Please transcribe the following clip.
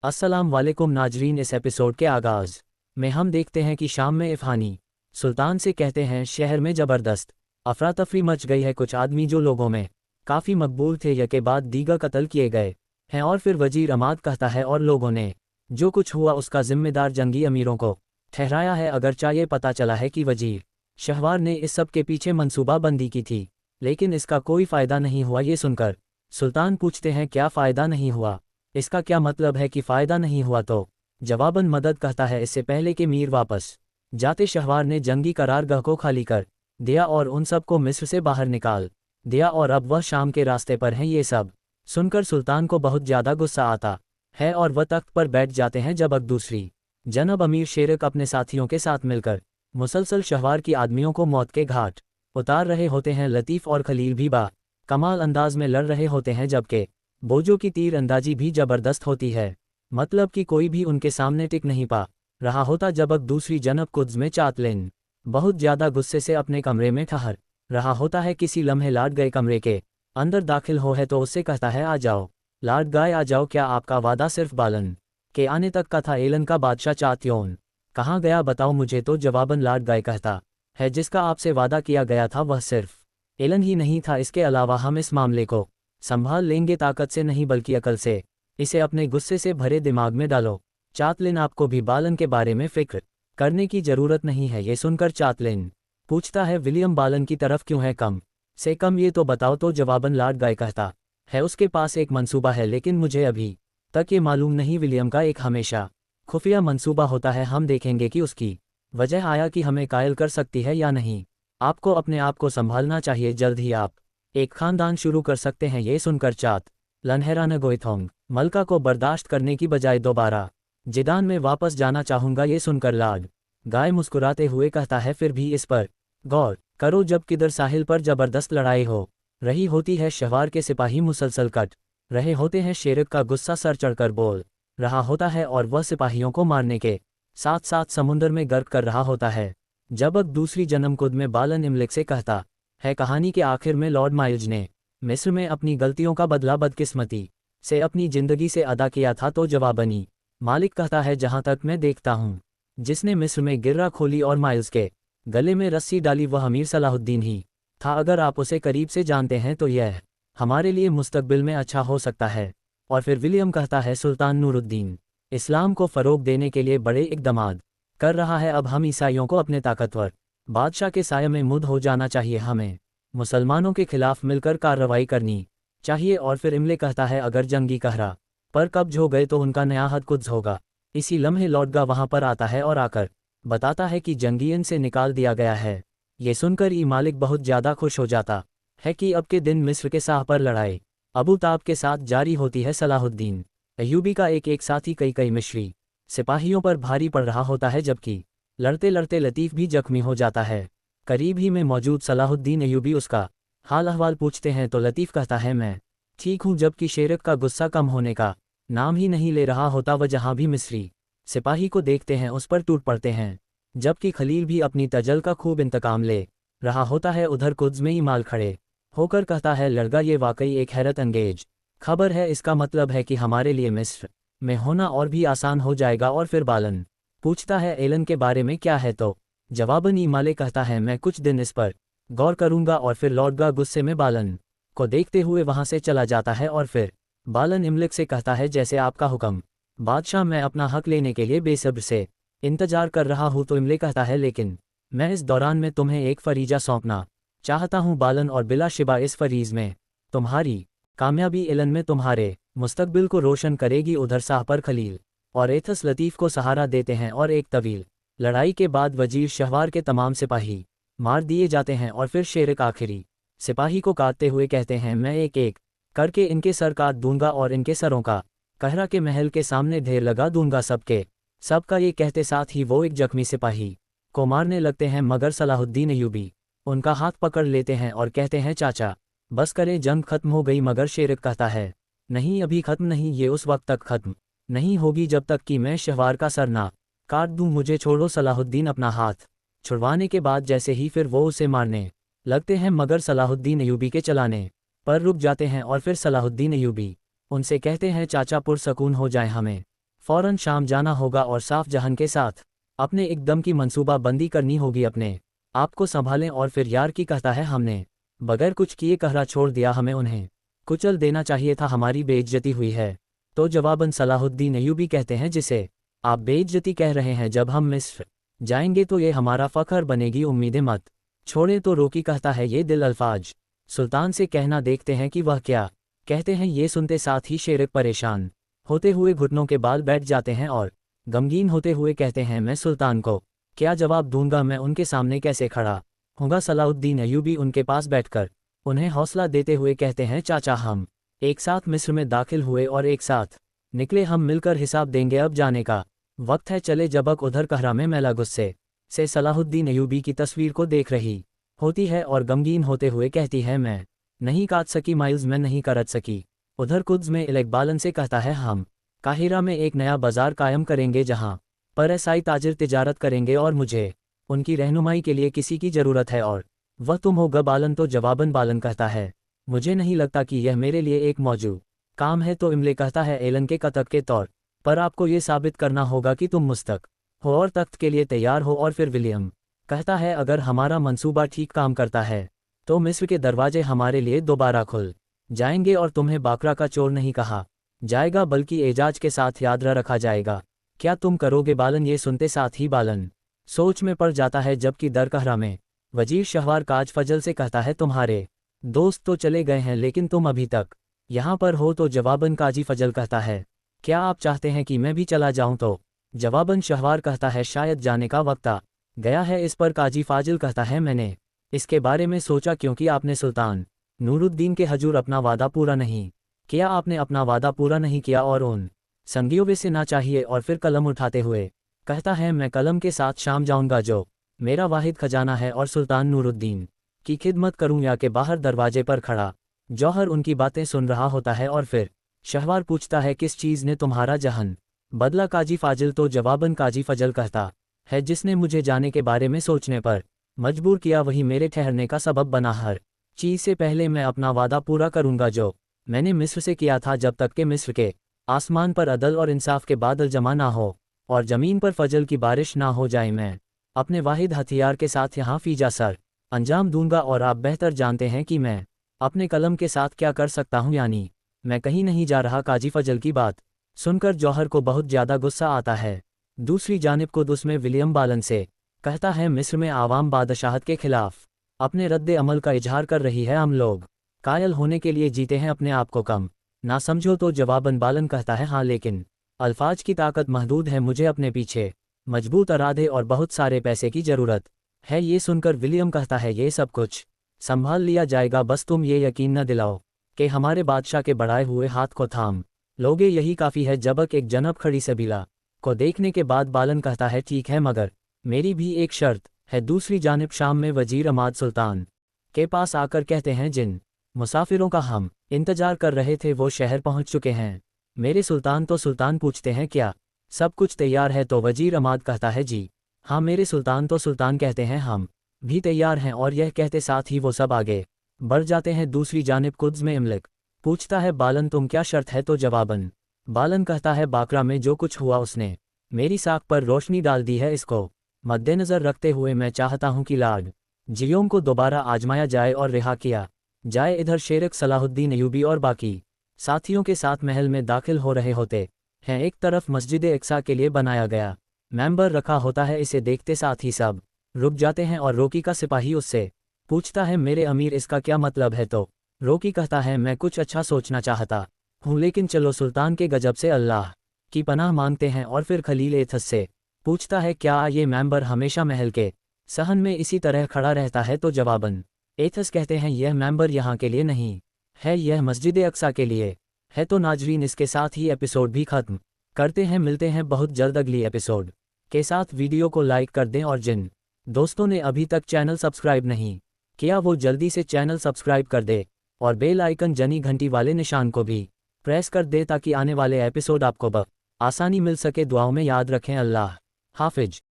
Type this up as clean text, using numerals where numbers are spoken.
अस्सलाम वालेकुम नाजरीन। इस एपिसोड के आगाज़ में हम देखते हैं कि शाम में इफ़हानी सुल्तान से कहते हैं शहर में ज़बरदस्त अफरा तफरी मच गई है। कुछ आदमी जो लोगों में काफ़ी मकबूल थे यके बाद दीगर कत्ल किए गए हैं। और फिर वजीर अमाद कहता है और लोगों ने जो कुछ हुआ उसका जिम्मेदार जंगी अमीरों को ठहराया है। अगरचा ये पता चला है कि वजीर शहवार ने इस सब के पीछे मनसूबाबंदी की थी, लेकिन इसका कोई फ़ायदा नहीं हुआ। ये सुनकर सुल्तान पूछते हैं क्या फ़ायदा नहीं हुआ, इसका क्या मतलब है कि फ़ायदा नहीं हुआ? तो जवाबन मदद कहता है इससे पहले कि मीर वापस जाते शहवार ने जंगी करारगाह को खाली कर दिया और उन सब को मिस्र से बाहर निकाल दिया और अब वह शाम के रास्ते पर हैं। ये सब सुनकर सुल्तान को बहुत ज़्यादा गुस्सा आता है और वह तख्त पर बैठ जाते हैं। जब अब दूसरी जनब अमीर शेरक अपने साथियों के साथ मिलकर मुसलसल शहवार की आदमियों को मौत के घाट उतार रहे होते हैं। लतीफ़ और खलील भी बा कमाल अंदाज में लड़ रहे होते हैं, जबकि बोझों की तीर अंदाजी भी ज़बरदस्त होती है। मतलब कि कोई भी उनके सामने टिक नहीं पा रहा होता। जब अब दूसरी जनब कुद्स में चातलिन बहुत ज़्यादा गुस्से से अपने कमरे में ठहर रहा होता है। किसी लम्हे लाड गए कमरे के अंदर दाखिल हो है तो उससे कहता है आ जाओ लाड गाय आ जाओ। क्या आपका वादा सिर्फ बालन के आने तक का था? एलन का बादशाह चात्योन कहाँ गया बताओ मुझे। तो जवाबन लाड गाय कहता है जिसका आपसे वादा किया गया था वह सिर्फ एलन ही नहीं था, इसके अलावा हम इस मामले को संभाल लेंगे। ताकत से नहीं बल्कि अकल से इसे अपने गुस्से से भरे दिमाग में डालो। चातलिन आपको भी बालन के बारे में फिक्र करने की ज़रूरत नहीं है। ये सुनकर चातलिन पूछता है विलियम बालन की तरफ क्यों है कम से कम ये तो बताओ। तो जवाबन लाड गाय कहता है उसके पास एक मंसूबा है, लेकिन मुझे अभी तक ये मालूम नहीं। विलियम का एक हमेशा खुफिया मंसूबा होता है, हम देखेंगे कि उसकी वजह आया कि हमें कायल कर सकती है या नहीं। आपको अपने आप को संभालना चाहिए, जल्द ही आप एक खानदान शुरू कर सकते हैं। ये सुनकर चात लनहेरान गोइथोंग मलका को बर्दाश्त करने की बजाय दोबारा जिदान में वापस जाना चाहूँगा। ये सुनकर लाड गाय मुस्कुराते हुए कहता है फिर भी इस पर गौर करो, जब किधर साहिल पर ज़बरदस्त लड़ाई हो रही होती है शहवार के सिपाही मुसलसल कट रहे होते हैं। शेरक का गुस्सा सर चढ़कर बोल रहा होता है और वह सिपाहियों को मारने के साथ साथ समुंदर में गर्क कर रहा होता है। जब अब दूसरी जन्म कुद में बालन इमलिक से कहता है कहानी के आखिर में लॉर्ड माइल्ज ने मिस्र में अपनी गलतियों का बदला बदकिस्मती से अपनी ज़िंदगी से अदा किया था। तो जवाबनी मालिक कहता है जहाँ तक मैं देखता हूँ जिसने मिस्र में गिर्रा खोली और माइल्स के गले में रस्सी डाली वह अमीर सलाहुद्दीन ही था। अगर आप उसे करीब से जानते हैं तो यह हमारे लिए मुस्तकबिल में अच्छा हो सकता है। और फिर विलियम कहता है सुल्तान नूरुद्दीन इस्लाम को फ़रोग देने के लिए बड़े इक़दामात कर रहा है। अब हम ईसाइयों को अपने ताकतवर बादशाह के साये में मुद हो जाना चाहिए, हमें मुसलमानों के खिलाफ मिलकर कार्रवाई करनी चाहिए। और फिर इमले कहता है अगर जंगी कहरा पर कब्ज हो गए तो उनका नया हद कुद्स होगा। इसी लम्हे लौटगा वहाँ पर आता है और आकर बताता है कि जंगियन से निकाल दिया गया है। ये सुनकर ई मालिक बहुत ज़्यादा खुश हो जाता है कि अब के दिन मिस्र के साह पर लड़ाई अबू ताब के साथ जारी होती है। सलाहुद्दीन अय्यूबी का एक साथी कई मिस्री सिपाहियों पर भारी पड़ रहा होता है, जबकि लड़ते लड़ते लतीफ़ भी जख्मी हो जाता है। करीब ही में मौजूद सलाहुद्दीन अय्यूबी उसका हाल अहवाल पूछते हैं तो लतीफ़ कहता है मैं ठीक हूँ, जबकि शेरक का गुस्सा कम होने का नाम ही नहीं ले रहा होता। वह जहाँ भी मिस्री सिपाही को देखते हैं उस पर टूट पड़ते हैं, जबकि खलील भी अपनी तजल का खूब इंतकाम ले रहा होता है। उधर कुद्स में ईमाल खड़े होकर कहता है लड़गा ये वाकई एक हैरत अंगेज खबर है, इसका मतलब है कि हमारे लिए मिस्र में होना और भी आसान हो जाएगा। और फिर बालन पूछता है एलन के बारे में क्या है? तो जवाबन ईमाले कहता है मैं कुछ दिन इस पर गौर करूंगा। और फिर लौटगा गुस्से में बालन को देखते हुए वहां से चला जाता है। और फिर बालन इमलिक से कहता है जैसे आपका हुक्म बादशाह, मैं अपना हक लेने के लिए बेसब्र से इंतजार कर रहा हूँ। तो इमले कहता है लेकिन मैं इस दौरान में तुम्हें एक फरीजा सौंपना चाहता हूँ बालन, और बिलाशिबा इस फरीज में तुम्हारी कामयाबी एलन में तुम्हारे मुस्तकबिल को रोशन करेगी। उधर साह पर खलील और एथस लतीफ़ को सहारा देते हैं और एक तवील लड़ाई के बाद वजीर शहवार के तमाम सिपाही मार दिए जाते हैं। और फिर शेरक आखिरी सिपाही को काटते हुए कहते हैं मैं एक एक करके इनके सर काट दूंगा और इनके सरों का कहरा के महल के सामने ढेर लगा दूंगा सबका। ये कहते साथ ही वो एक जख्मी सिपाही को मारने लगते हैं, मगर सलाहुद्दीन अय्यूबी उनका हाथ पकड़ लेते हैं और कहते हैं चाचा बस करें, जंग खत्म हो गई। मगर शेरक कहता है नहीं, अभी खत्म नहीं, ये उस वक्त तक खत्म नहीं होगी जब तक कि मैं शहवार का सर ना काट दूं। मुझे छोड़ो। सलाहुद्दीन अपना हाथ छुड़वाने के बाद जैसे ही फिर वो उसे मारने लगते हैं, मगर सलाहुद्दीन अय्यूबी के चलाने पर रुक जाते हैं। और फिर सलाहुद्दीन अय्यूबी उनसे कहते हैं चाचा पुरसकून हो जाए, हमें फौरन शाम जाना होगा और साफ जहन के साथ अपने एकदम की मंसूबा बंदी करनी होगी। अपने आपको संभालें। और फिर यार की कहता है हमने बगैर कुछ किए कहरा छोड़ दिया, हमें उन्हें कुचल देना चाहिए था, हमारी बेइज्जती हुई है। तो जवाबन सलाहुद्दीन अय्यूबी कहते हैं जिसे आप बेइज्जती कह रहे हैं, जब हम मिस्र जाएंगे तो ये हमारा फ़ख्र बनेगी, उम्मीदें मत छोड़े। तो रोकी कहता है ये दिल अल्फाज सुल्तान से कहना, देखते हैं कि वह क्या कहते हैं। ये सुनते साथ ही शेर परेशान होते हुए घुटनों के बाल बैठ जाते हैं और गमगीन होते हुए कहते हैं मैं सुल्तान को क्या जवाब दूंगा, मैं उनके सामने कैसे खड़ा होगा। सलाहुद्दीन अय्यूबी उनके पास बैठकर उन्हें हौसला देते हुए कहते हैं चाचा हम एक साथ मिस्र में दाखिल हुए और एक साथ निकले, हम मिलकर हिसाब देंगे, अब जाने का वक्त है, चले। जबक उधर कहरा में मैला गुस्से से सलाहुद्दीन अय्यूबी की तस्वीर को देख रही होती है और गमगीन होते हुए कहती है मैं नहीं काट सकी माइल्स, मैं नहीं करत सकी। उधर कुद्स में इलेकबालन से कहता है हम काहिरा में एक नया बाजार कायम करेंगे जहां पर ऐसाई ताजिर तिजारत करेंगे और मुझे उनकी रहनुमाई के लिए किसी की ज़रूरत है और वह तुम हो बालन। तो जवाबन बालन कहता है मुझे नहीं लगता कि यह मेरे लिए एक मौजू काम है। तो इमले कहता है एलन के कतब के तौर पर आपको ये साबित करना होगा कि तुम मुस्तक हो और तख्त के लिए तैयार हो। और फिर विलियम कहता है अगर हमारा मंसूबा ठीक काम करता है तो मिस्र के दरवाजे हमारे लिए दोबारा खुल जाएंगे और तुम्हें बाकरा का चोर नहीं कहा जाएगा बल्कि एजाज के साथ याद रखा जाएगा। क्या तुम करोगे बालन? ये सुनते साथ ही बालन सोच में पड़ जाता है, जबकि दर कहरा में वजीर शहवार काज फजल से कहता है तुम्हारे दोस्त तो चले गए हैं लेकिन तुम अभी तक यहाँ पर हो। तो जवाबन काजी फजल कहता है क्या आप चाहते हैं कि मैं भी चला जाऊं? तो जवाबन शहवार कहता है शायद जाने का वक्त आ गया है। इस पर काजी फाजिल कहता है मैंने इसके बारे में सोचा क्योंकि आपने सुल्तान नूरुद्दीन के हजूर अपना वादा पूरा नहीं किया, आपने अपना वादा पूरा नहीं किया और उन संगियों से ना चाहिए। और फिर कलम उठाते हुए कहता है मैं कलम के साथ शाम जाऊंगा जो मेरा वाहिद खजाना है और सुल्तान नूरुद्दीन की खिदमत करूं। या के बाहर दरवाजे पर खड़ा जौहर उनकी बातें सुन रहा होता है और फिर शहवार पूछता है किस चीज़ ने तुम्हारा जहन बदला काजी फाजिल? तो जवाबन काजी फजल कहता है जिसने मुझे जाने के बारे में सोचने पर मजबूर किया वही मेरे ठहरने का सबब बना। हर चीज़ से पहले मैं अपना वादा पूरा करूंगा जो मैंने मिस्र से किया था, जब तक कि मिस्र के आसमान पर अदल और इंसाफ के बादल जमा ना हो और ज़मीन पर फजल की बारिश ना हो जाए। मैं अपने वाहिद हथियार के साथ यहाँ फीजा सर अंजाम दूंगा और आप बेहतर जानते हैं कि मैं अपने कलम के साथ क्या कर सकता हूँ, यानी मैं कहीं नहीं जा रहा। काजी फजल की बात सुनकर जौहर को बहुत ज़्यादा गुस्सा आता है। दूसरी जानिब कुद्स में विलियम बालन से कहता है मिस्र में आवाम बादशाहत के खिलाफ अपने रद्द अमल का इजहार कर रही है, हम लोग कायल होने के लिए जीते हैं, अपने आप को कम ना समझो। तो जवाबन बालन कहता है हाँ लेकिन अल्फाज की ताकत महदूद है, मुझे अपने पीछे मजबूत इरादे और बहुत सारे पैसे की ज़रूरत है। ये सुनकर विलियम कहता है ये सब कुछ संभाल लिया जाएगा, बस तुम ये यकीन न दिलाओ कि हमारे बादशाह के बढ़ाए हुए हाथ को थाम लोगे, यही काफ़ी है। जबक एक जनब खड़ी सबीला को देखने के बाद बालन कहता है ठीक है मगर मेरी भी एक शर्त है। दूसरी जानिब शाम में वजीर अमाद सुल्तान के पास आकर कहते हैं जिन मुसाफिरों का हम इंतजार कर रहे थे वो शहर पहुंच चुके हैं मेरे सुल्तान। तो सुल्तान पूछते हैं क्या सब कुछ तैयार है? तो वजीर अमाद कहता है जी हाँ मेरे सुल्तान। तो सुल्तान कहते हैं हम भी तैयार हैं और यह कहते साथ ही वो सब आगे बढ़ जाते हैं। दूसरी जानिब कुद्स में इमलक पूछता है बालन तुम क्या शर्त है? तो जवाबन बालन कहता है बाकरा में जो कुछ हुआ उसने मेरी साख पर रोशनी डाल दी है, इसको मद्देनज़र रखते हुए मैं चाहता हूं कि लाड जियों को दोबारा आजमाया जाए और रिहा किया जाए। इधर शेरक सलाहुद्दीन अय्यूबी और बाकी साथियों के साथ महल में दाखिल हो रहे होते हैं। एक तरफ मस्जिद अक्सा के लिए बनाया गया मेंबर रखा होता है, इसे देखते साथ ही सब रुक जाते हैं और रोकी का सिपाही उससे पूछता है मेरे अमीर इसका क्या मतलब है? तो रोकी कहता है मैं कुछ अच्छा सोचना चाहता हूँ लेकिन चलो सुल्तान के गजब से अल्लाह की पनाह मांगते हैं। और फिर खलील एथस से पूछता है क्या ये मेंबर हमेशा महल के सहन में इसी तरह खड़ा रहता है? तो जवाबन एथस कहते हैं यह मेंबर यहाँ के लिए नहीं है, यह मस्जिद अक्सा के लिए है। तो नाजरीन इसके साथ ही एपिसोड भी ख़त्म करते हैं, मिलते हैं बहुत जल्द अगली एपिसोड के साथ। वीडियो को लाइक कर दें और जिन दोस्तों ने अभी तक चैनल सब्सक्राइब नहीं किया वो जल्दी से चैनल सब्सक्राइब कर दे और बेल आइकन जनी घंटी वाले निशान को भी प्रेस कर दे ताकि आने वाले एपिसोड आपको आसानी मिल सके। दुआओं में याद रखें। अल्लाह हाफिज।